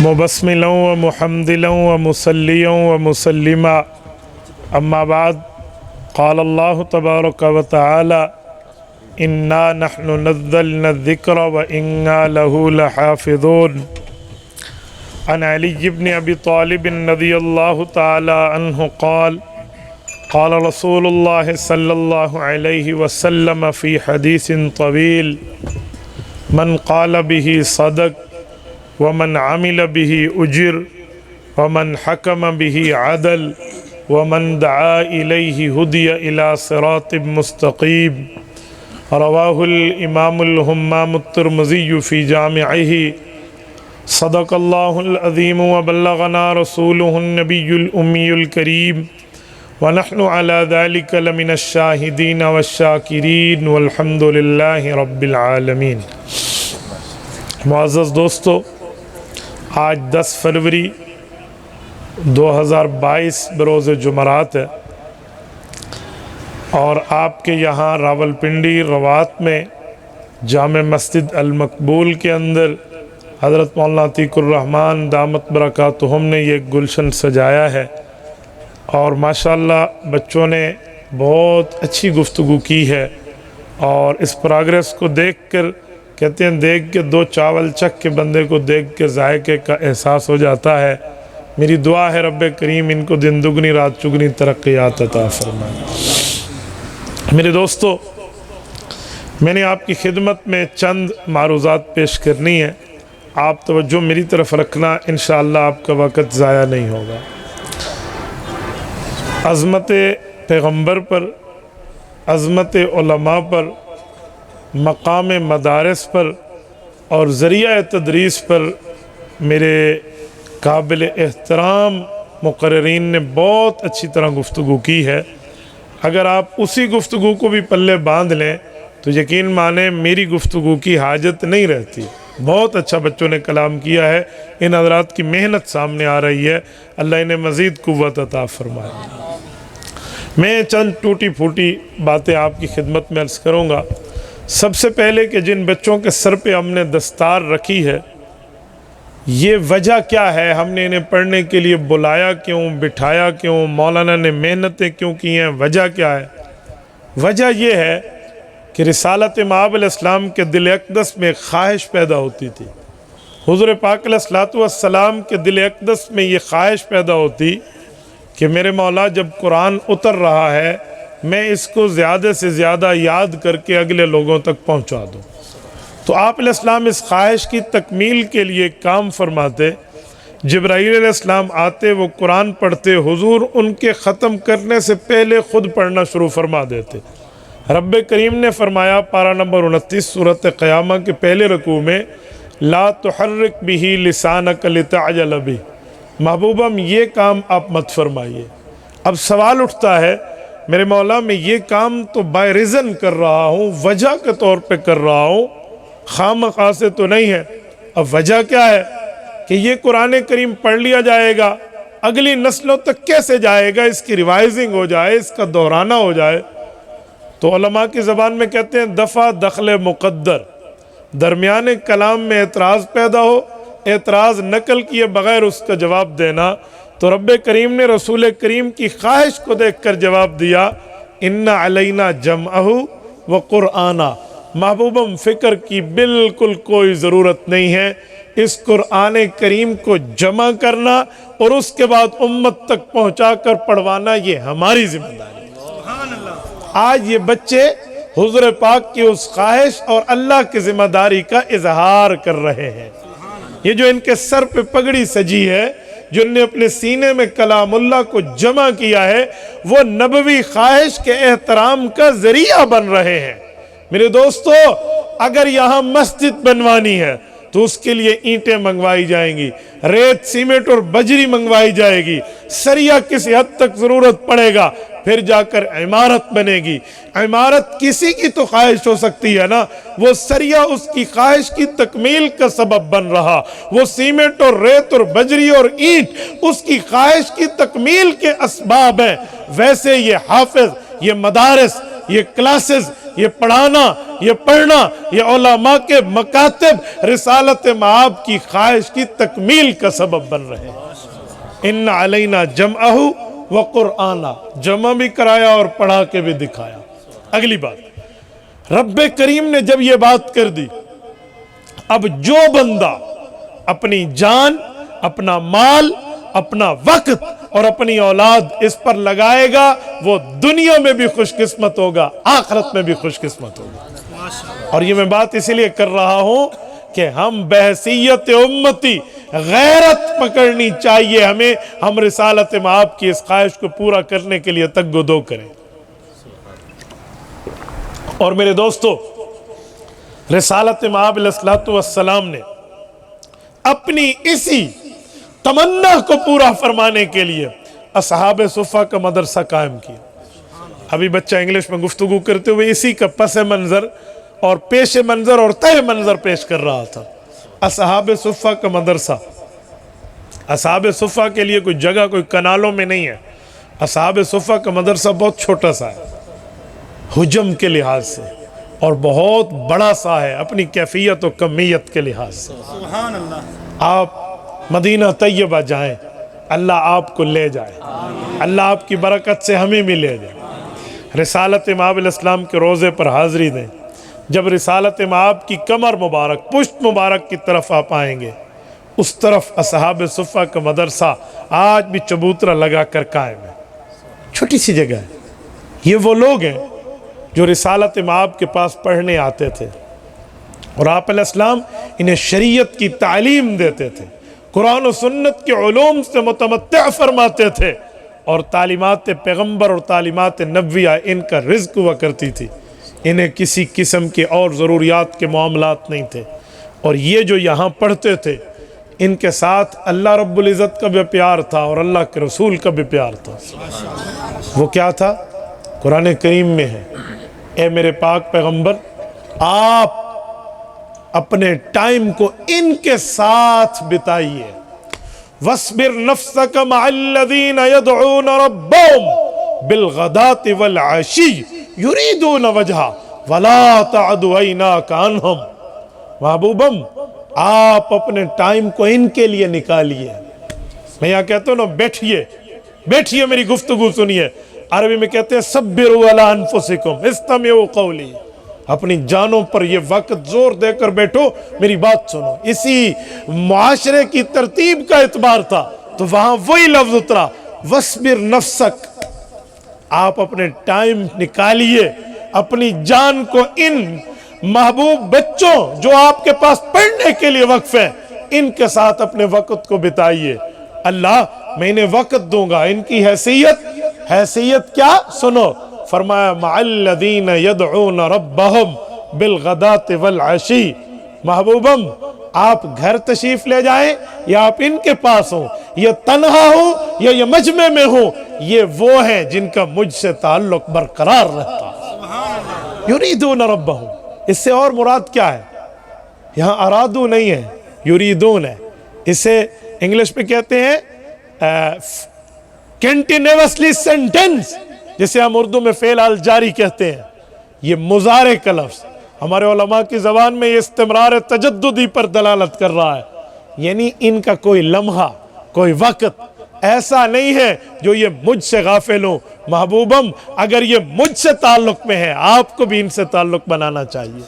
مبسملا ومحمدلا ومصليا ومسلما اما بعد قال الله تبارك وتعالى إنا نحن نزلنا الذكر وإنا له لحافظون عن علي بن أبي طالب رضي الله تعالى عنه قال قال رسول الله صلى الله عليه وسلم في حديث طويل من قال به صدق ومن عمل به أجر ومن حكم به عدل ومن دعا إليه هدي إلى صراط مستقيم رواه الإمام الهمام الترمذي في جامعه صدق الله العظيم وبلغنا رسوله النبي الأمي الكريم ونحن على ذلك لمن الشاهدين والشاكرين والحمد لله رب العالمين۔ معزز دوستو، آج 10 فروری 2022 بروز جمعرات ہے اور آپ کے یہاں راولپنڈی روات میں جامع مسجد المقبول کے اندر حضرت مولانا عتیق الرحمن دامت برکاتہم نے یہ گلشن سجایا ہے اور ماشاءاللہ بچوں نے بہت اچھی گفتگو کی ہے اور اس پروگریس کو دیکھ کر کہتے ہیں دیکھ کے دو چاول چکھ کے بندے کو دیکھ کے ذائقے کا احساس ہو جاتا ہے۔ میری دعا ہے رب کریم ان کو دن دگنی رات چگنی ترقیات عطا فرمائے۔ میرے دوستو، میں نے آپ کی خدمت میں چند معروضات پیش کرنی ہے، آپ توجہ میری طرف رکھنا، انشاءاللہ آپ کا وقت ضائع نہیں ہوگا۔ عظمت پیغمبر پر، عظمت علماء پر، مقام مدارس پر اور ذریعہ تدریس پر میرے قابل احترام مقررین نے بہت اچھی طرح گفتگو کی ہے۔ اگر آپ اسی گفتگو کو بھی پلے باندھ لیں تو یقین مانیں میری گفتگو کی حاجت نہیں رہتی۔ بہت اچھا بچوں نے کلام کیا ہے، ان حضرات کی محنت سامنے آ رہی ہے، اللہ انہیں مزید قوت عطا فرمائے۔ میں چند ٹوٹی پھوٹی باتیں آپ کی خدمت میں عرض کروں گا۔ سب سے پہلے کہ جن بچوں کے سر پہ ہم نے دستار رکھی ہے، یہ وجہ کیا ہے، ہم نے انہیں پڑھنے کے لیے بلایا کیوں، بٹھایا کیوں، مولانا نے محنتیں کیوں کی ہیں، وجہ کیا ہے؟ وجہ یہ ہے کہ رسالت مآب علیہ السلام کے دل اقدس میں ایک خواہش پیدا ہوتی تھی۔ حضور پاک علیہ السلام کے دل اقدس میں یہ خواہش پیدا ہوتی کہ میرے مولا جب قرآن اتر رہا ہے میں اس کو زیادہ سے زیادہ یاد کر کے اگلے لوگوں تک پہنچا دوں۔ تو آپ علیہ السلام اس خواہش کی تکمیل کے لیے کام فرماتے، جبرائیل علیہ السلام آتے، وہ قرآن پڑھتے، حضور ان کے ختم کرنے سے پہلے خود پڑھنا شروع فرما دیتے۔ رب کریم نے فرمایا پارہ نمبر 29 سورۃ قیامہ کے پہلے رکوع میں لا تحرک بہ لسانک لتعجل بہ، محبوبم یہ کام آپ مت فرمائیے۔ اب سوال اٹھتا ہے میرے مولا میں یہ کام تو بائی ریزن کر رہا ہوں، وجہ کے طور پہ کر رہا ہوں، خواہ سے تو نہیں ہے۔ اب وجہ کیا ہے کہ یہ قرآن کریم پڑھ لیا جائے گا، اگلی نسلوں تک کیسے جائے گا، اس کی ریوائزنگ ہو جائے، اس کا دہرانا ہو جائے۔ تو علماء کی زبان میں کہتے ہیں دفع دخل مقدر، درمیان کلام میں اعتراض پیدا ہو، اعتراض نقل کیے بغیر اس کا جواب دینا، تو رب کریم نے رسول کریم کی خواہش کو دیکھ کر جواب دیا ان علینا جمعہ و قرآنہ، محبوبم فکر کی بالکل کوئی ضرورت نہیں ہے، اس قرآن کریم کو جمع کرنا اور اس کے بعد امت تک پہنچا کر پڑھوانا یہ ہماری ذمہ داری ہے۔ آج یہ بچے حضور پاک کی اس خواہش اور اللہ کی ذمہ داری کا اظہار کر رہے ہیں۔ یہ جو ان کے سر پہ پگڑی سجی ہے، جن نے اپنے سینے میں کلام اللہ کو جمع کیا ہے، وہ نبوی خواہش کے احترام کا ذریعہ بن رہے ہیں۔ میرے دوستو، اگر یہاں مسجد بنوانی ہے تو اس کے لیے اینٹیں منگوائی جائیں گی، ریت سیمنٹ اور بجری منگوائی جائے گی، سریہ کسی حد تک ضرورت پڑے گا، پھر جا کر عمارت بنے گی۔ عمارت کسی کی تو خواہش ہو سکتی ہے نا، وہ سریہ اس کی خواہش کی تکمیل کا سبب بن رہا، وہ سیمنٹ اور ریت اور بجری اور اینٹ اس کی خواہش کی تکمیل کے اسباب ہیں۔ ویسے یہ حافظ، یہ مدارس، یہ کلاسز، یہ پڑھانا، یہ پڑھنا، یہ علماء کے مکاتب رسالت مآب کی خواہش کی تکمیل کا سبب بن رہے ہیں۔ ان علینا جمعہ و قرآنہ، جمع بھی کرایا اور پڑھا کے بھی دکھایا۔ اگلی بات، رب کریم نے جب یہ بات کر دی، اب جو بندہ اپنی جان، اپنا مال، اپنا وقت اور اپنی اولاد اس پر لگائے گا، وہ دنیا میں بھی خوش قسمت ہوگا، آخرت میں بھی خوش قسمت ہوگا۔ اور یہ میں بات اسی لیے کر رہا ہوں کہ ہم بحیثیت امتی غیرت پکڑنی چاہیے ہمیں، ہم رسالت مآب کی اس خواہش کو پورا کرنے کے لیے تگ و دو کریں۔ اور میرے دوستو، رسالت مآب علیہ السلام نے اپنی اسی تمنا کو پورا فرمانے کے لیے اصحاب صفہ کا مدرسہ قائم کیا۔ ابھی بچہ انگلش میں گفتگو کرتے ہوئے اسی کا پس منظر اور پیش منظر اور تہ منظر پیش کر رہا تھا۔ اصحاب صفہ کا مدرسہ، اصحاب صفہ کے لیے کوئی جگہ کوئی کنالوں میں نہیں ہے، اصحاب صفہ کا مدرسہ بہت چھوٹا سا ہے حجم کے لحاظ سے، اور بہت بڑا سا ہے اپنی کیفیت و کمیت کے لحاظ سے۔ سبحان اللہ۔ آپ مدینہ طیبہ جائیں، اللہ آپ کو لے جائے، اللہ آپ کی برکت سے ہمیں بھی لے جائے۔ رسالت مآب علیہ السلام کے روزے پر حاضری دیں۔ جب رسالت مآب کی کمر مبارک، پشت مبارک کی طرف آپ آئیں گے، اس طرف اصحاب صفہ کا مدرسہ آج بھی چبوترا لگا کر قائم ہے، چھوٹی سی جگہ ہے۔ یہ وہ لوگ ہیں جو رسالت مآب کے پاس پڑھنے آتے تھے، اور آپ علیہ السلام انہیں شریعت کی تعلیم دیتے تھے، قرآن و سنت کے علوم سے متمتع فرماتے تھے، اور تعلیمات پیغمبر اور تعلیمات نبویہ ان کا رزق ہوا کرتی تھی۔ انہیں کسی قسم کے اور ضروریات کے معاملات نہیں تھے، اور یہ جو یہاں پڑھتے تھے ان کے ساتھ اللہ رب العزت کا بھی پیار تھا اور اللہ کے رسول کا بھی پیار تھا۔ وہ کیا تھا؟ قرآن کریم میں ہے، اے میرے پاک پیغمبر، آپ اپنے ٹائم کو ان کے ساتھ بتائیے۔ وَاصْبِرْ نَفْسَكَ مَعَ الَّذِينَ يَدْعُونَ رَبَّهُمْ بِالْغَدَاةِ وَالْعَشِيِّ يُرِيدُونَ وَجْهَهُ وَلَا تَعْدُ عَيْنَاكَ عَنْهُمْ۔ محبوبم، آپ اپنے ٹائم کو ان کے لیے نکالیے۔ میں یہاں کہتا ہوں نا، بیٹھیے میری گفتگو سنیے۔ عربی میں کہتے ہیں صبروا علی انفسکم استمعوا قولی، اپنی جانوں پر یہ وقت زور دے کر بیٹھو، میری بات سنو۔ اسی معاشرے کی ترتیب کا اعتبار تھا تو وہاں وہی لفظ اترا، وَاصْبِرْ نَفْسَكَ، آپ اپنے ٹائم نکالیے، اپنی جان کو ان محبوب بچوں جو آپ کے پاس پڑھنے کے لیے وقف ہیں، ان کے ساتھ اپنے وقت کو بتائیے۔ اللہ، میں انہیں وقت دوں گا، ان کی حیثیت کیا؟ سنو، فرمایا مع الذین یدعون ربہم بالغداۃ والعشی۔ محبوبم، آپ گھر تشریف لے جائیں یا آپ ان کے پاس ہوں، یہ تنہا ہوں یا یہ مجمع میں ہوں، یہ وہ ہیں جن کا مجھ سے تعلق برقرار رہتا ہے۔ یریدون ربہم، اس سے اور مراد کیا ہے؟ یہاں ارادو نہیں ہے، یریدون ہے۔ اسے انگلش میں کہتے ہیں کنٹینیوسلی سینٹنس، جسے ہم اردو میں فعل الجاری کہتے ہیں۔ یہ مضارع کا لفظ ہمارے علماء کی زبان میں یہ استمرار تجددی پر دلالت کر رہا ہے، یعنی ان کا کوئی لمحہ، کوئی وقت ایسا نہیں ہے جو یہ مجھ سے غافل ہوں۔ محبوبم، اگر یہ مجھ سے تعلق میں ہے، آپ کو بھی ان سے تعلق بنانا چاہیے۔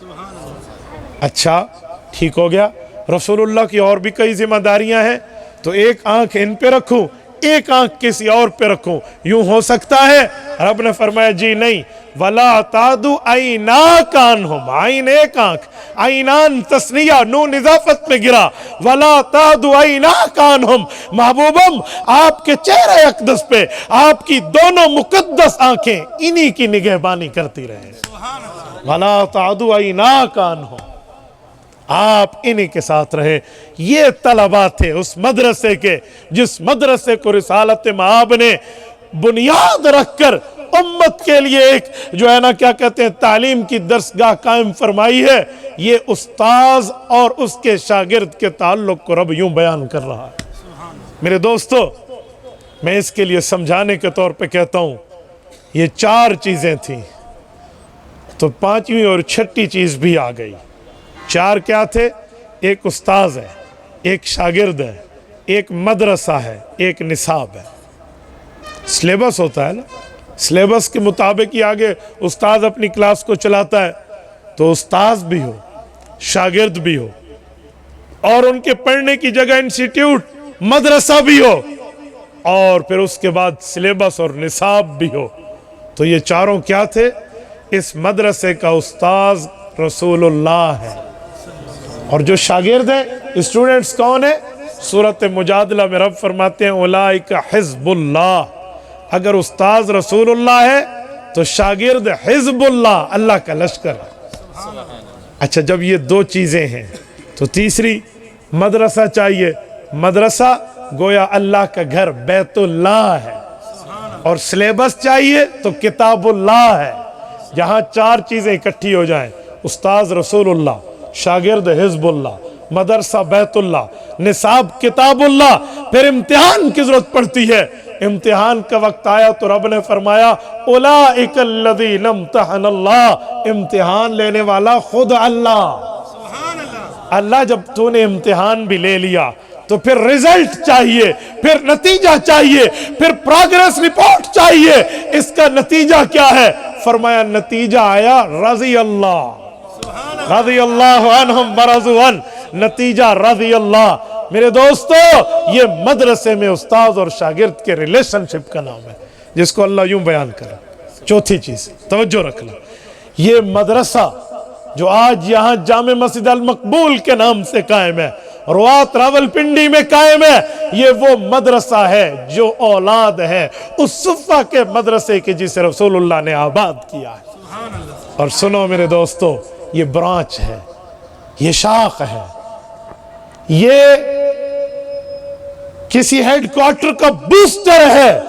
اچھا، ٹھیک ہو گیا۔ رسول اللہ کی اور بھی کئی ذمہ داریاں ہیں، تو ایک آنکھ ان پہ رکھوں، ایک آنکھ کسی اور پہ رکھوں، یوں ہو سکتا ہے؟ رب نے فرمایا جی نہیں، وَلَا تَعْدُ عَيْنَاكَ عَنْهُمْ، عین ایک آنکھ، عینان تثنیہ، نون اضافت میں گرا، وَلَا تَعْدُ عَيْنَاكَ عَنْهُمْ۔ محبوبم، آپ کے چہرہ اقدس پہ آپ کی دونوں مقدس آنکھیں انہی کی نگہبانی کرتی رہیں۔ وَلَا تَعْدُ عَيْنَاكَ عَنْهُمْ، آپ انہی کے ساتھ رہے۔ یہ طلباء تھے اس مدرسے کے، جس مدرسے کو رسالت مآب نے بنیاد رکھ کر امت کے لیے ایک جو ہے نا کیا کہتے ہیں تعلیم کی درسگاہ قائم فرمائی ہے۔ یہ استاذ اور اس کے شاگرد کے تعلق کو رب یوں بیان کر رہا ہے۔ میرے دوستو، میں اس کے لیے سمجھانے کے طور پہ کہتا ہوں، یہ چار چیزیں تھیں تو پانچویں اور چھٹی چیز بھی آ گئی. چار کیا تھے؟ ایک استاذ ہے، ایک شاگرد ہے، ایک مدرسہ ہے، ایک نصاب ہے. سلیبس ہوتا ہے نا، سلیبس کے مطابق ہی آگے استاذ اپنی کلاس کو چلاتا ہے. تو استاذ بھی ہو، شاگرد بھی ہو، اور ان کے پڑھنے کی جگہ انسٹیٹیوٹ مدرسہ بھی ہو، اور پھر اس کے بعد سلیبس اور نصاب بھی ہو. تو یہ چاروں کیا تھے؟ اس مدرسے کا استاذ رسول اللہ ہے. اور جو شاگرد ہیں، اسٹوڈنٹس کون ہیں؟ سورۃ مجادلہ میں رب فرماتے ہیں اولئک حزب اللہ. اگر استاذ رسول اللہ ہے تو شاگرد حزب اللہ، اللہ کا لشکر ہے. اچھا، جب یہ دو چیزیں ہیں تو تیسری مدرسہ چاہیے. مدرسہ گویا اللہ کا گھر بیت اللہ ہے، اور سلیبس چاہیے تو کتاب اللہ ہے. جہاں چار چیزیں اکٹھی ہو جائیں، استاذ رسول اللہ، شاگرد حزب اللہ، مدرسہ بیت اللہ، نصاب کتاب اللہ، پھر امتحان کی ضرورت پڑتی ہے. امتحان کا وقت آیا تو رب نے فرمایا اولئک الذین امتحن اللہ. امتحان لینے والا خود اللہ. اللہ جب تو نے امتحان بھی لے لیا تو پھر رزلٹ چاہیے، پھر نتیجہ چاہیے، پھر پروگریس رپورٹ چاہیے. اس کا نتیجہ کیا ہے؟ فرمایا نتیجہ آیا رضی اللہ، رضی اللہ عنہم ورضوا عنہ. نتیجہ رضی اللہ. میرے دوستو، یہ مدرسے میں استاذ اور شاگرد کے ریلیشن شپ کا نام ہے، جس کو اللہ یوں بیان کرا. چوتھی چیز توجہ رکھنا، یہ مدرسہ جو آج یہاں جامع مسجد المقبول کے نام سے قائم ہے، روات راولپنڈی میں قائم ہے، یہ وہ مدرسہ ہے جو اولاد ہے اس صفہ کے مدرسے کے جسے رسول اللہ نے آباد کیا ہے. اور سنو میرے دوستو، یہ برانچ ہے، یہ شاخ ہے، یہ کسی ہیڈ کوارٹر کا بوسٹر ہے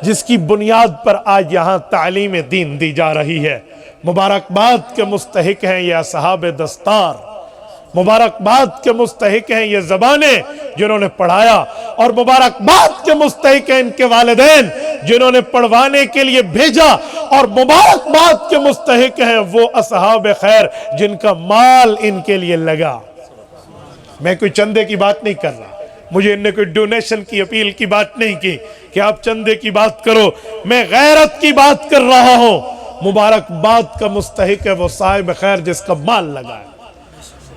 جس کی بنیاد پر آج یہاں تعلیم دین دی جا رہی ہے. مبارکباد کے مستحق ہیں یہ اصحاب دستار، مبارکباد کے مستحق ہیں یہ زبانیں جنہوں نے پڑھایا، اور مبارکباد کے مستحق ہیں ان کے والدین جنہوں نے پڑھوانے کے لیے بھیجا، اور مبارکباد کے مستحق ہیں وہ اصحاب خیر جن کا مال ان کے لیے لگا. میں کوئی چندے کی بات نہیں کر رہا، مجھے ان نے کوئی ڈونیشن کی اپیل کی بات نہیں کی کہ آپ چندے کی بات کرو. میں غیرت کی بات کر رہا ہوں. مبارکباد کا مستحق ہے وہ صاحب خیر جس کا مال لگا ہے.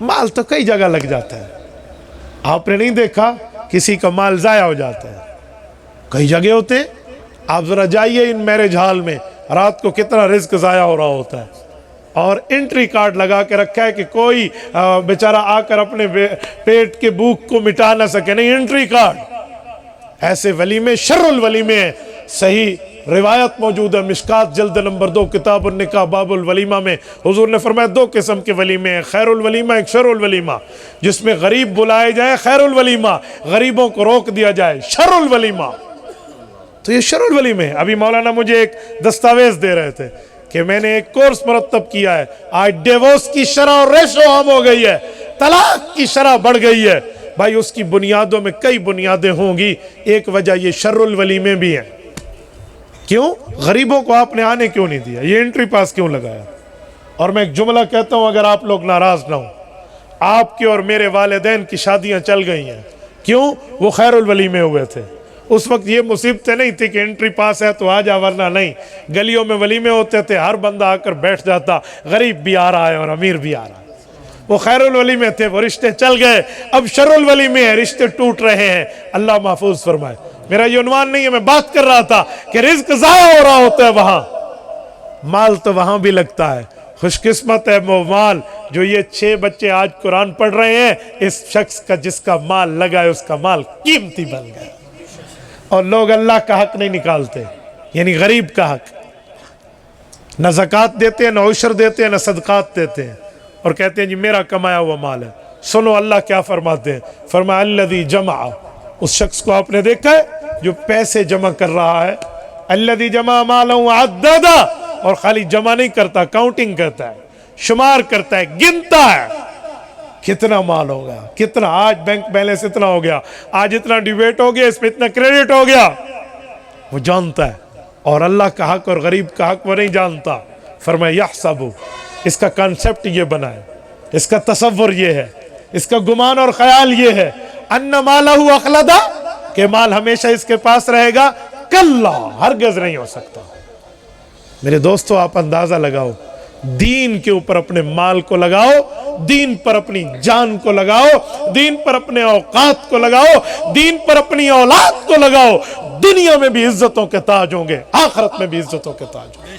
مال تو کئی جگہ لگ جاتا ہے، آپ نے نہیں دیکھا کسی کا مال ضائع ہو جاتا ہے، کئی جگہ ہوتے ہیں. آپ ذرا جائیے ان میرج ہال میں، رات کو کتنا رزق ضائع ہو رہا ہوتا ہے، اور انٹری کارڈ لگا کے رکھا ہے کہ کوئی بیچارہ آ کر اپنے پیٹ کے بھوک کو مٹا نہ سکے. نہیں، انٹری کارڈ. ایسے ولیمے شر الولیمے ہیں. صحیح روایت موجود ہے مشکات جلد نمبر 2 کتاب النکاح باب الولیمہ میں حضور نے فرمایا 2 قسم کے ولیمے ہیں، خیر الولیمہ، ایک شر الولیمہ. جس میں غریب بلائے جائیں خیر الولیمہ، غریبوں کو روک دیا جائے شر الولیمہ. تو یہ شر الولیمے ہیں. ابھی مولانا مجھے ایک دستاویز دے رہے تھے کہ میں نے ایک کورس مرتب کیا ہے. آج ڈیوورس کی شرح اور ریشو عام ہو گئی ہے، طلاق کی شرح بڑھ گئی ہے. بھائی اس کی بنیادوں میں کئی بنیادیں ہوں گی، ایک وجہ یہ شر الولیمے بھی ہیں. کیوں؟ غریبوں کو آپ نے آنے کیوں نہیں دیا؟ یہ انٹری پاس کیوں لگایا؟ اور میں ایک جملہ کہتا ہوں اگر آپ لوگ ناراض نہ ہوں، آپ کے اور میرے والدین کی شادیاں چل گئی ہیں. کیوں؟ وہ خیر الولیمے ہوئے تھے. اس وقت یہ مصیبتیں نہیں تھی کہ انٹری پاس ہے تو آ جا ورنہ نہیں. گلیوں میں ولیمے ہوتے تھے، ہر بندہ آ کر بیٹھ جاتا، غریب بھی آ رہا ہے اور امیر بھی آ رہا ہے. وہ خیر الولیمے تھے، وہ رشتے چل گئے. اب شر الولیمے ہیں، رشتے ٹوٹ رہے ہیں. اللہ محفوظ فرمائے. میرا یہ عنوان نہیں ہے، میں بات کر رہا تھا کہ رزق ضائع ہو رہا ہوتا ہے وہاں، مال تو وہاں بھی لگتا ہے. خوش قسمت ہے وہ مال جو یہ 6 بچے آج قرآن پڑھ رہے ہیں، اس شخص کا جس کا مال لگا ہے، اس کا مال قیمتی بن گیا. اور لوگ اللہ کا حق نہیں نکالتے، یعنی غریب کا حق. نہ زکوٰۃ دیتے ہیں، نہ عشر دیتے ہیں، نہ صدقات دیتے ہیں، اور کہتے ہیں جی میرا کمایا ہوا مال ہے. سنو اللہ کیا فرماتے ہیں. فرمایا الذی جمع، اس شخص کو آپ نے دیکھا ہے جو پیسے جمع کر رہا ہے. الذی جمع مالا وعددا، اور خالی جمع نہیں کرتا، کاؤنٹنگ کرتا ہے، شمار کرتا ہے، گنتا ہے کتنا مال ہوگا، کتنا آج بینک بیلنس اتنا ہو گیا، آج اتنا ڈیبیٹ ہو گیا، اس پہ اتنا کریڈٹ ہو گیا. وہ جانتا ہے. اور اللہ کا حق اور غریب کا حق وہ نہیں جانتا. فرمایا یحسبو، اس کا کانسیپٹ یہ بنا ہے، اس کا تصور یہ ہے، اس کا گمان اور خیال یہ ہے ان مالہ اخلدا، کہ مال ہمیشہ اس کے پاس رہے گا، کلا، ہرگز نہیں ہو سکتا۔ میرے دوستو آپ اندازہ لگاؤ، دین کے اوپر اپنے مال کو لگاؤ، دین پر اپنی جان کو لگاؤ، دین پر اپنے اوقات کو لگاؤ، دین پر اپنی اولاد کو لگاؤ، دنیا میں بھی عزتوں کے تاج ہوں گے، آخرت میں بھی عزتوں کے تاج ہوں گے۔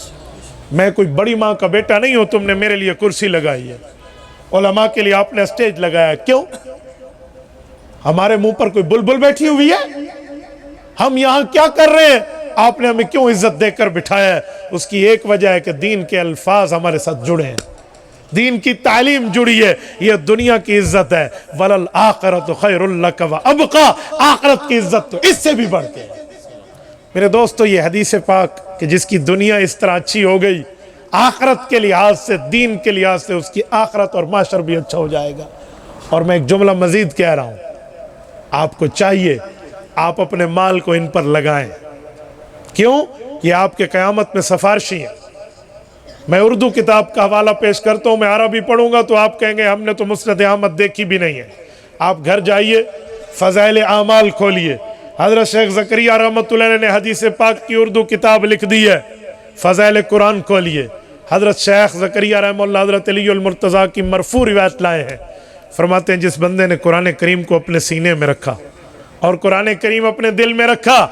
میں کوئی بڑی ماں کا بیٹا نہیں ہوں، تم نے میرے لیے کرسی لگائی ہے، علماء کے لیے آپ نے اسٹیج لگایا، کیوں؟ ہمارے منہ پر کوئی بلبل بیٹھی ہوئی ہے؟ ہم یہاں کیا کر رہے ہیں؟ آپ نے ہمیں کیوں عزت دے کر بٹھایا ہے؟ اس کی ایک وجہ ہے کہ دین کے الفاظ ہمارے ساتھ جڑے ہیں، دین کی تعلیم جڑی ہے، یہ دنیا کی عزت ہے، وَلَلْآخِرَةُ خَيْرٌ لَكَ وَأَبْقَىٰ، آخرت کی عزت تو اس سے بھی بڑھ کے ہے۔ میرے دوستو یہ حدیث پاک کہ جس کی دنیا اس طرح اچھی ہو گئی، آخرت کے لحاظ سے، دین کے لحاظ سے اس کی آخرت اور معاشر بھی اچھا ہو جائے گا۔ اور میں ایک جملہ مزید کہہ رہا ہوں، آپ کو چاہیے آپ اپنے مال کو ان پر لگائیں، کیوں؟ یہ آپ کے قیامت میں سفارشی ہیں۔ میں اردو کتاب کا حوالہ پیش کرتا ہوں، میں عربی پڑھوں گا تو آپ کہیں گے ہم نے تو مسند احمد دیکھی بھی نہیں ہے۔ آپ گھر جائیے، فضائل اعمال کھولیے، حضرت شیخ زکریہ رحمۃ اللہ علیہ نے حدیث پاک کی اردو کتاب لکھ دی ہے، فضائل قرآن کھولیے، حضرت شیخ زکریہ رحمہ اللہ حضرت علی المرتضیٰ کی مرفوع روایت لائے ہیں، فرماتے ہیں جس بندے نے قرآن کریم کو اپنے سینے میں رکھا اور قرآن کریم اپنے دل میں رکھا،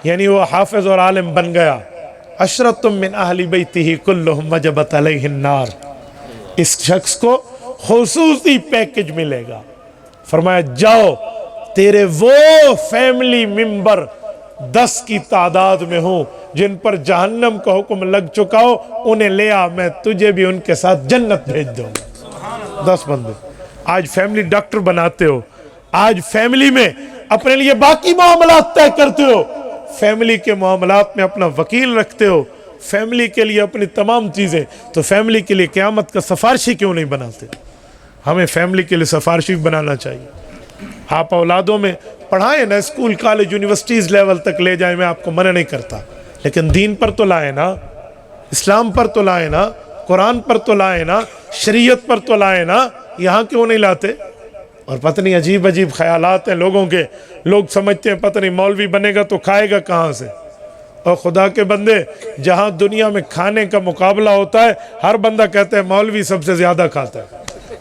یعنی وہ حافظ اور عالم بن گیا، عشرۃ من اہل بیتہ کلہم وجبت علیہ النار، اس شخص کو خصوصی پیکج ملے گا۔ فرمایا جاؤ تیرے وہ فیملی ممبر 10 کی تعداد میں ہوں جن پر جہنم کا حکم لگ چکا ہو، انہیں لے آ، میں تجھے بھی ان کے ساتھ جنت بھیج دوں گا۔ 10 بندے۔ آج فیملی ڈاکٹر بناتے ہو، آج فیملی میں اپنے لیے باقی معاملات طے کرتے ہو، فیملی کے معاملات میں اپنا وکیل رکھتے ہو، فیملی کے لیے اپنی تمام چیزیں، تو فیملی کے لیے قیامت کا سفارشی کیوں نہیں بناتے؟ ہمیں فیملی کے لیے سفارشی بنانا چاہیے۔ آپ اولادوں میں پڑھائیں نا، اسکول کالج یونیورسٹیز لیول تک لے جائیں، میں آپ کو منع نہیں کرتا، لیکن دین پر تو لائیں نا، اسلام پر تو لائیں نا، قرآن پر تو لائیں نا، شریعت پر تو لائیں نا، یہاں کیوں نہیں لاتے؟ اور پتہ نہیں عجیب عجیب خیالات ہیں لوگوں کے، لوگ سمجھتے ہیں پتہ نہیں مولوی بنے گا تو کھائے گا کہاں سے۔ اور خدا کے بندے، جہاں دنیا میں کھانے کا مقابلہ ہوتا ہے، ہر بندہ کہتا ہے مولوی سب سے زیادہ کھاتا ہے۔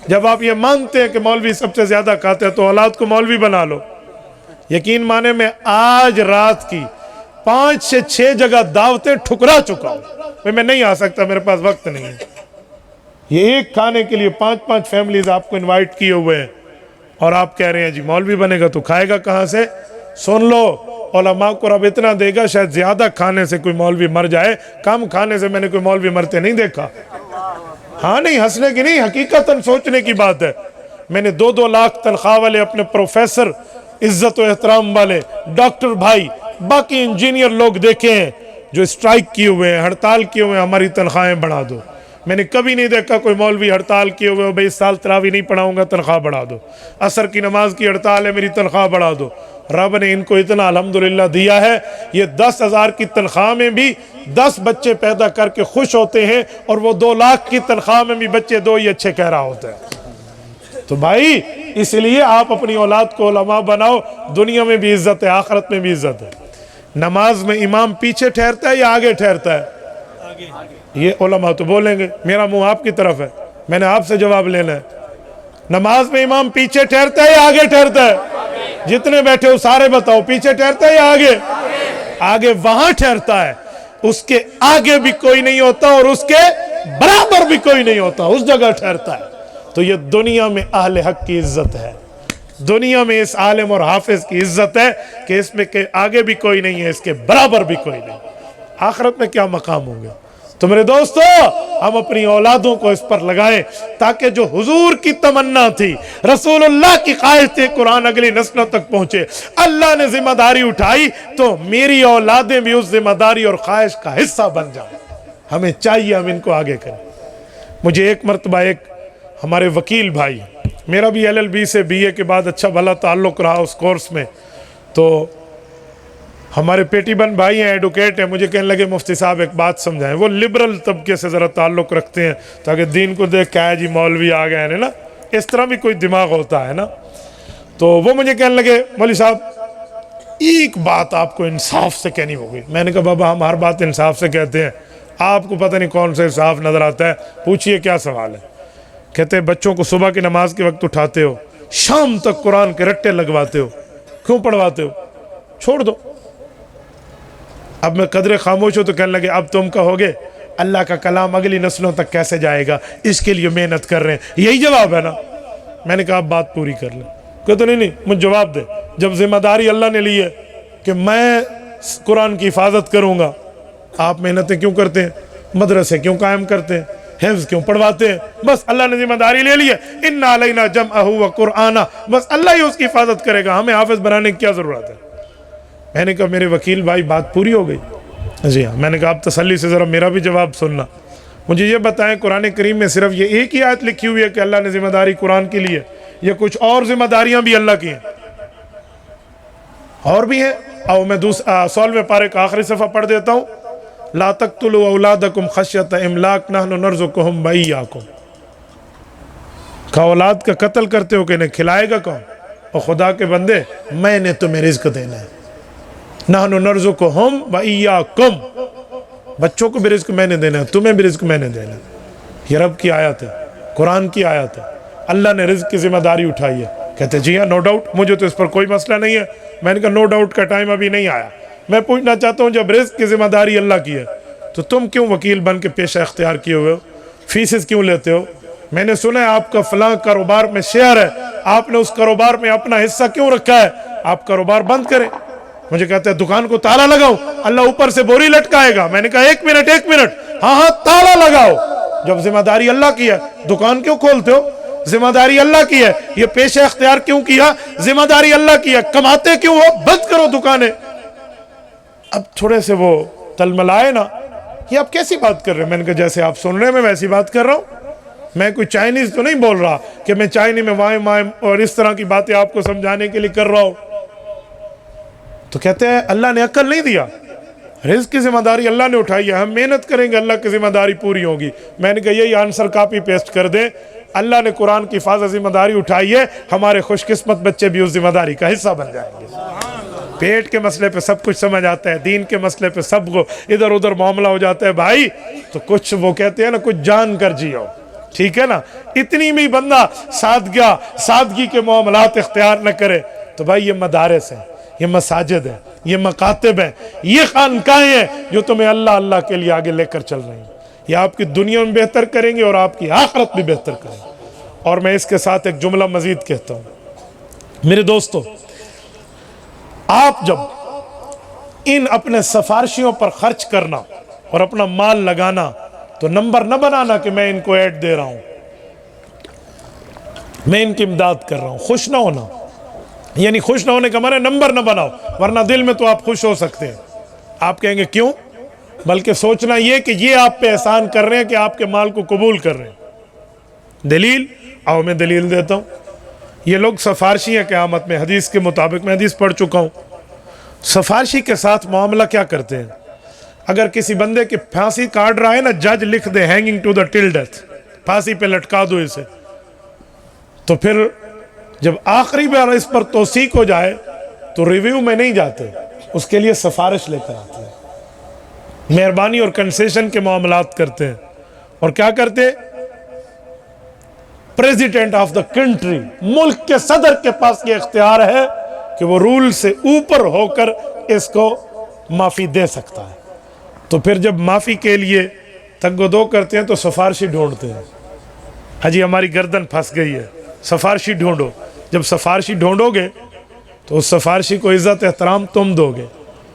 جب آپ یہ مانتے ہیں کہ مولوی سب سے زیادہ کھاتے ہیں تو اولاد کو مولوی بنا لو۔ یقین مانے میں آج رات کی 5 سے 6 جگہ دعوتیں ٹھکرا چکا ہوں، میں نہیں آ سکتا، میرے پاس وقت نہیں ہے۔ یہ ایک کھانے کے لیے 5 فیملیز آپ کو انوائٹ کیے ہوئے ہیں، اور آپ کہہ رہے ہیں جی مولوی بنے گا تو کھائے گا کہاں سے؟ سن لو، علماء کو رب اتنا دے گا، شاید زیادہ کھانے سے کوئی مولوی مر جائے، کم کھانے سے میں نے کوئی مولوی مرتے نہیں دیکھا۔ ہاں نہیں، ہنسنے کی نہیں، حقیقتاً سوچنے کی بات ہے۔ میں نے 2-2 لاکھ تنخواہ والے اپنے پروفیسر، عزت و احترام والے ڈاکٹر بھائی، باقی انجینئر لوگ دیکھے ہیں جو اسٹرائک کیے ہوئے ہیں، ہڑتال کیے ہوئے ہیں، ہماری تنخواہیں بڑھا دو۔ میں نے کبھی نہیں دیکھا کوئی مولوی ہڑتال کیے ہوئے ہو، بھئی اس سال تراویح نہیں پڑھاؤں گا، تنخواہ بڑھا دو، عصر کی نماز کی ہڑتال ہے، میری تنخواہ بڑھا دو۔ رب نے ان کو اتنا الحمدللہ دیا ہے، یہ 10,000 کی تنخواہ میں بھی 10 بچے پیدا کر کے خوش ہوتے ہیں، اور وہ 2 لاکھ کی تنخواہ میں بھی بچے 2 ہی اچھے کہہ رہا ہوتا ہے۔ تو بھائی اس لیے آپ اپنی اولاد کو علماء بناؤ، دنیا میں بھی عزت ہے، آخرت میں بھی عزت ہے۔ نماز میں امام پیچھے ٹھہرتا ہے یا آگے ٹھہرتا ہے؟ یہ علماء تو بولیں گے، میرا منہ آپ کی طرف ہے، میں نے آپ سے جواب لینا ہے۔ نماز میں امام پیچھے ٹھہرتا ہے یا آگے ٹھہرتا ہے؟ جتنے بیٹھے ہو سارے بتاؤ، پیچھے ٹھہرتا ہے یا آگے؟ آگے وہاں ٹھہرتا ہے، اس کے آگے بھی کوئی نہیں ہوتا اور اس کے برابر بھی کوئی نہیں ہوتا، اس جگہ ٹھہرتا ہے۔ تو یہ دنیا میں اہل حق کی عزت ہے، دنیا میں اس عالم اور حافظ کی عزت ہے کہ اس میں کہ آگے بھی کوئی نہیں ہے، اس کے برابر بھی کوئی نہیں۔ آخرت میں کیا مقام ہوں گے؟ تو میرے دوستو، ہم اپنی اولادوں کو اس پر لگائیں تاکہ جو حضور کی تمنا تھی، رسول اللہ کی خواہش تھی، قرآن اگلی نسلوں تک پہنچے۔ اللہ نے ذمہ داری اٹھائی تو میری اولادیں بھی اس ذمہ داری اور خواہش کا حصہ بن جائیں۔ ہمیں چاہیے ہم ان کو آگے کریں۔ مجھے ایک مرتبہ ایک ہمارے وکیل بھائی، میرا بھی LLB سے BA کے بعد اچھا بھلا تعلق رہا اس کورس میں، تو ہمارے پیٹی بن بھائی ہیں، ایڈوکیٹ ہیں، مجھے کہنے لگے مفتی صاحب ایک بات سمجھائیں، وہ لبرل طبقے سے ذرا تعلق رکھتے ہیں تاکہ دین کو دیکھ کیا ہے جی مولوی آ گئے ہیں نا، اس طرح بھی کوئی دماغ ہوتا ہے نا. تو وہ مجھے کہنے لگے مولوی صاحب ایک بات آپ کو انصاف سے کہنی ہوگی. میں نے کہا بابا ہم ہر بات انصاف سے کہتے ہیں، آپ کو پتہ نہیں کون سا انصاف نظر آتا ہے، پوچھئے کیا سوال ہے. کہتے ہیں بچوں کو صبح کی نماز کے وقت اٹھاتے ہو، شام تک قرآن کے رٹے لگواتے ہو، کیوں پڑھواتے ہو؟ چھوڑ دو. اب میں قدر خاموش ہوں تو کہنے لگے اب تم کہو گے اللہ کا کلام اگلی نسلوں تک کیسے جائے گا، اس کے لیے محنت کر رہے ہیں، یہی جواب ہے نا. میں نے کہا اب بات پوری کر لیں. کہتے نہیں مجھے جواب دے، جب ذمہ داری اللہ نے لی ہے کہ میں قرآن کی حفاظت کروں گا، آپ محنتیں کیوں کرتے ہیں، مدرسے کیوں قائم کرتے ہیں، حفظ کیوں پڑھواتے ہیں؟ بس اللہ نے ذمہ داری لے لی ہے، اِنَّا عَلَيْنَا جَمْعَهُ وَقُرْآنَهُ، بس اللہ ہی اس کی حفاظت کرے گا، ہمیں حافظ بنانے کی کیا ضرورت ہے. میں نے کہا میرے وکیل بھائی بات پوری ہو گئی؟ جی ہاں. میں نے کہا آپ تسلی سے ذرا میرا بھی جواب سننا. مجھے یہ بتائیں قرآن کریم میں صرف یہ ایک ہی آیت لکھی ہوئی ہے کہ اللہ نے ذمہ داری قرآن کی لی ہے، یا کچھ اور ذمہ داریاں بھی اللہ کی ہیں؟ اور بھی ہیں. اور میں 16ویں پارے کا آخری صفحہ پڑھ دیتا ہوں. لا تقتلوا اولادکم خشیۃ املاق نحن نرزقہم وایاکم. کہ اولاد کا قتل کرتے ہو کہ انہیں کھلائے گا کون؟ اور خدا کے بندے میں نے تمہیں رزق دینا ہے. نحن نرزقہم وایاکم، بچوں کو بھی رزق میں نے دینا ہے، تمہیں بھی رزق میں نے دینا ہے. یہ رب کی آیت ہے، قرآن کی آیت ہے. اللہ نے رزق کی ذمہ داری اٹھائی ہے. کہتے جی ہاں نو ڈاؤٹ، مجھے تو اس پر کوئی مسئلہ نہیں ہے. میں نے کہا نو ڈاؤٹ کا ٹائم ابھی نہیں آیا. میں پوچھنا چاہتا ہوں جب رزق کی ذمہ داری اللہ کی ہے تو تم کیوں وکیل بن کے پیشہ اختیار کیے ہوئے ہو؟ فیسز کیوں لیتے ہو؟ میں نے سنا ہے آپ کا فلاں کاروبار میں شیئر ہے، آپ نے اس کاروبار میں اپنا حصہ کیوں رکھا ہے؟ آپ کاروبار بند کریں. مجھے کہتے ہیں دکان کو تالا لگاؤ، اللہ اوپر سے بوری لٹکائے گا. میں نے کہا ایک منٹ، ہاں تالا لگاؤ. جب ذمہ داری اللہ کی ہے دکان کیوں کھولتے ہو؟ ذمہ داری اللہ کی ہے. یہ پیشہ اختیار کیوں کیا؟ ذمہ داری اللہ کی ہے. کماتے کیوں ہو؟ بند کرو دکانیں. اب تھوڑے سے وہ تلملائے نا، یہ آپ کیسی بات کر رہے ہیں؟ میں نے کہا جیسے آپ سن رہے ہیں میں ویسی بات کر رہا ہوں. میں کوئی چائنیز تو نہیں بول رہا کہ میں چائنی میں وائم وائم اور اس طرح کی باتیں آپ کو سمجھانے کے لیے کر رہا ہوں. تو کہتے ہیں اللہ نے عقل نہیں دیا، رزق کی ذمہ داری اللہ نے اٹھائی ہے، ہم محنت کریں گے اللہ کی ذمہ داری پوری ہوگی. میں نے کہا یہی آنسر کاپی پیسٹ کر دیں. اللہ نے قرآن کی حفاظت ذمہ داری اٹھائی ہے، ہمارے خوش قسمت بچے بھی اس ذمہ داری کا حصہ بن جائیں گے. پیٹ کے مسئلے پہ سب کچھ سمجھ آتا ہے، دین کے مسئلے پہ سب کو ادھر ادھر معاملہ ہو جاتا ہے بھائی. تو کچھ وہ کہتے ہیں نا کچھ جان کر جیو، ٹھیک ہے نا. اتنی بھی بندہ سادگی کے معاملات اختیار نہ کرے تو بھائی یہ مدارس ہیں، یہ مساجد ہیں، یہ مکاتب ہیں، یہ خانقاہیں ہیں جو تمہیں اللہ اللہ کے لیے آگے لے کر چل رہی ہیں. یہ آپ کی دنیا میں بہتر کریں گے اور آپ کی آخرت بھی بہتر کریں گے. اور میں اس کے ساتھ ایک جملہ مزید کہتا ہوں. میرے دوستو، آپ جب ان اپنے سفارشیوں پر خرچ کرنا اور اپنا مال لگانا تو نمبر نہ بنانا کہ میں ان کو ایڈ دے رہا ہوں، میں ان کی امداد کر رہا ہوں. خوش نہ ہونا، یعنی خوش نہ ہونے کا معنی نمبر نہ بناؤ، ورنہ دل میں تو آپ خوش ہو سکتے ہیں. آپ کہیں گے کیوں؟ بلکہ سوچنا یہ کہ یہ آپ پہ احسان کر رہے ہیں کہ آپ کے مال کو قبول کر رہے ہیں. دلیل آؤ میں دلیل دیتا ہوں. یہ لوگ سفارشی ہیں قیامت میں، حدیث کے مطابق، میں حدیث پڑھ چکا ہوں. سفارشی کے ساتھ معاملہ کیا کرتے ہیں؟ اگر کسی بندے کی پھانسی کاٹ رہا ہے نا، جج لکھ دے hanging to the till death, پھانسی پہ لٹکا دو اسے، تو پھر جب آخری بار اس پر توثیق ہو جائے تو ریویو میں نہیں جاتے، اس کے لیے سفارش لے کر آتے ہیں، مہربانی اور کنسیشن کے معاملات کرتے ہیں. اور کیا کرتے؟ پریزیڈنٹ آف دا کنٹری، ملک کے صدر کے پاس یہ اختیار ہے کہ وہ رول سے اوپر ہو کر اس کو معافی دے سکتا ہے. تو پھر جب معافی کے لیے تگ و دو کرتے ہیں تو سفارشی ڈھونڈتے ہیں. حجی ہماری گردن پھنس گئی ہے، سفارشی ڈھونڈو. جب سفارشی ڈھونڈو گے تو اس سفارشی کو عزت احترام تم دو گے،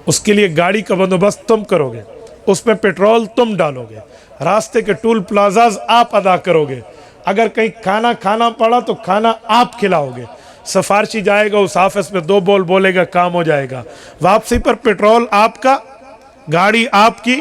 اس کے لیے گاڑی کا بندوبست تم کرو گے، اس میں پیٹرول تم ڈالو گے، راستے کے ٹول پلازاز آپ ادا کرو گے، اگر کہیں کھانا پڑا تو کھانا آپ کھلاؤ گے. سفارشی جائے گا اس آفس میں 2 بول بولے گا، کام ہو جائے گا. واپسی پر پیٹرول آپ کا، گاڑی آپ کی،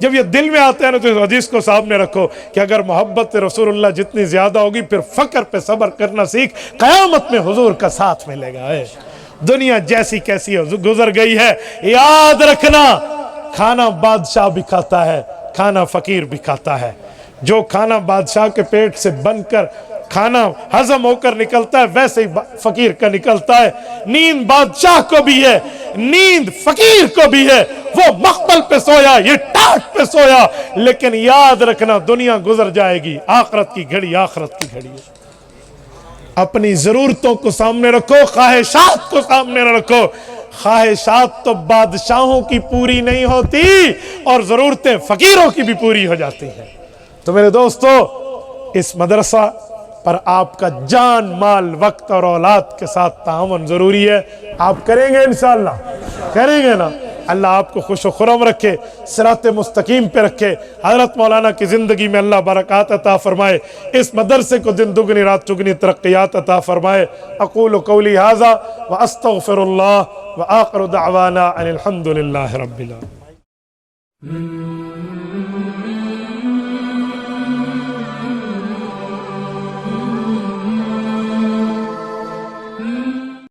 جب یہ دل میں آتا ہے نا تو اس حدیث کو سامنے رکھو کہ اگر محبت رسول اللہ جتنی زیادہ ہوگی پھر فقر پہ صبر کرنا سیکھ، قیامت میں حضور کا ساتھ ملے گا۔ دنیا جیسی کیسی گزر گئی ہے، یاد رکھنا کھانا بادشاہ بھی کھاتا ہے، کھانا فقیر بھی کھاتا ہے۔ جو کھانا بادشاہ کے پیٹ سے بن کر کھانا ہضم ہو کر نکلتا ہے ویسے ہی فقیر کا نکلتا ہے۔ نیند بادشاہ کو بھی ہے، نیند فقیر کو بھی ہے، وہ مقبل پہ سویا یہ ٹاٹ پہ سویا، لیکن یاد رکھنا دنیا گزر جائے گی، آخرت کی گھڑی آخرت کی گھڑی ہے۔ اپنی ضرورتوں کو سامنے رکھو، خواہشات کو سامنے نہ رکھو۔ خواہشات تو بادشاہوں کی پوری نہیں ہوتی اور ضرورتیں فقیروں کی بھی پوری ہو جاتی ہیں۔ تو میرے دوستو، اس مدرسہ پر آپ کا جان مال وقت اور اولاد کے ساتھ تعاون ضروری ہے۔ آپ کریں گے انشاءاللہ؟ کریں گے نا؟ اللہ آپ کو خوش و خرم رکھے، صراط مستقیم پہ رکھے، حضرت مولانا کی زندگی میں اللہ برکات عطا فرمائے، اس مدرسے کو دن دگنی رات چگنی ترقیات عطا فرمائے۔ اقول قولی ھذا واستغفر اللہ وآخر دعوانا ان الحمد للہ رب العالمین۔